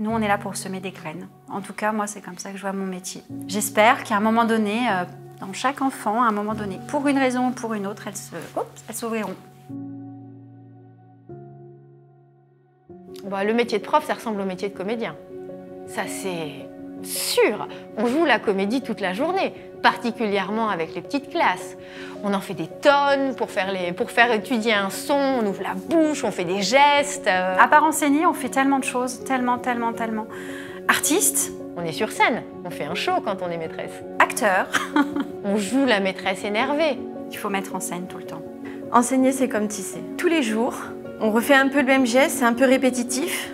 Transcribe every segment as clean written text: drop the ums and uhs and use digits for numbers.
Nous, on est là pour semer des graines. En tout cas, moi, c'est comme ça que je vois mon métier. J'espère qu'à un moment donné, dans chaque enfant, à un moment donné, pour une raison ou pour une autre, elles s'ouvriront. Bon, le métier de prof, ça ressemble au métier de comédien. Ça, c'est sûr. On joue la comédie toute la journée, particulièrement avec les petites classes. On en fait des tonnes pour faire étudier un son, on ouvre la bouche, on fait des gestes. À part enseigner, on fait tellement de choses, tellement. Artiste. On est sur scène, on fait un show quand on est maîtresse. Acteur. On joue la maîtresse énervée. Il faut mettre en scène tout le temps. Enseigner, c'est comme tisser. Tous les jours, on refait un peu le même geste, c'est un peu répétitif.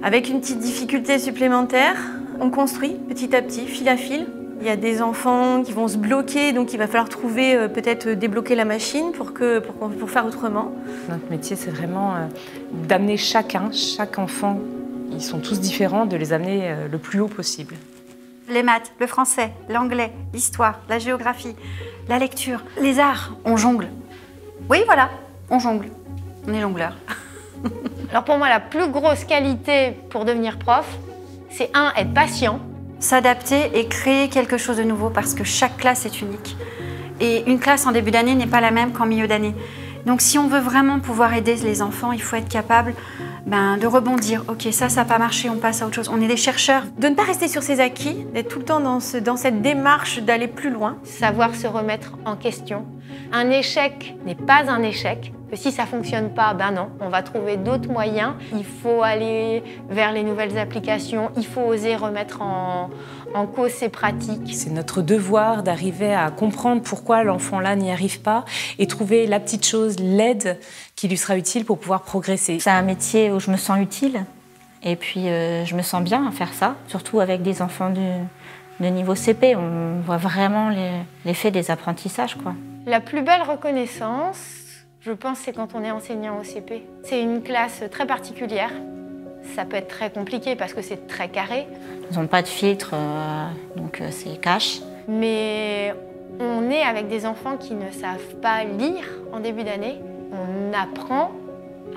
Avec une petite difficulté supplémentaire, on construit petit à petit, fil à fil. Il y a des enfants qui vont se bloquer, donc il va falloir trouver, peut-être débloquer la machine pour faire autrement. Notre métier, c'est vraiment d'amener chaque enfant, ils sont tous différents, de les amener le plus haut possible. Les maths, le français, l'anglais, l'histoire, la géographie, la lecture, les arts, on jongle. Oui, voilà, on jongle. On est jongleur. Alors pour moi, la plus grosse qualité pour devenir prof, c'est être patient. S'adapter et créer quelque chose de nouveau parce que chaque classe est unique. Et une classe en début d'année n'est pas la même qu'en milieu d'année. Donc si on veut vraiment pouvoir aider les enfants, il faut être capable de rebondir. Ok, ça n'a pas marché, on passe à autre chose. On est des chercheurs. De ne pas rester sur ses acquis, d'être tout le temps dans cette démarche d'aller plus loin. Savoir se remettre en question. Un échec n'est pas un échec. Que si ça ne fonctionne pas, non, on va trouver d'autres moyens. Il faut aller vers les nouvelles applications, il faut oser remettre en cause ses pratiques. C'est notre devoir d'arriver à comprendre pourquoi l'enfant là n'y arrive pas et trouver la petite chose, l'aide qui lui sera utile pour pouvoir progresser. C'est un métier où je me sens utile et puis je me sens bien à faire ça, surtout avec des enfants de niveau CP. On voit vraiment l'effet des apprentissages, quoi. La plus belle reconnaissance, je pense, c'est quand on est enseignant au CP. C'est une classe très particulière. Ça peut être très compliqué parce que c'est très carré. Ils n'ont pas de filtre, donc c'est cash. Mais on est avec des enfants qui ne savent pas lire en début d'année. On apprend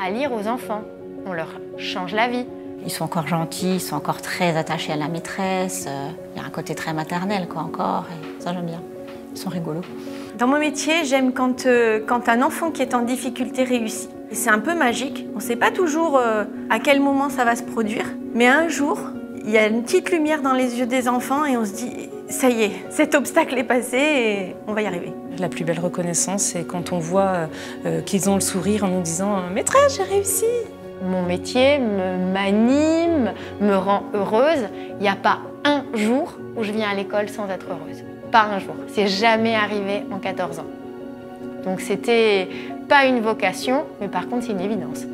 à lire aux enfants. On leur change la vie. Ils sont encore gentils, ils sont encore très attachés à la maîtresse. Il y a un côté très maternel, quoi, encore. Et ça, j'aime bien. Ils sont rigolos. Dans mon métier, j'aime quand un enfant qui est en difficulté réussit. C'est un peu magique. On ne sait pas toujours à quel moment ça va se produire. Mais un jour, il y a une petite lumière dans les yeux des enfants et on se dit « ça y est, cet obstacle est passé et on va y arriver ». La plus belle reconnaissance, c'est quand on voit qu'ils ont le sourire en nous disant « Maîtresse, j'ai réussi !» Mon métier m'anime, me rend heureuse. Il n'y a pas un jour où je viens à l'école sans être heureuse. Pas un jour. C'est jamais arrivé en 14 ans. Donc c'était pas une vocation, mais par contre c'est une évidence.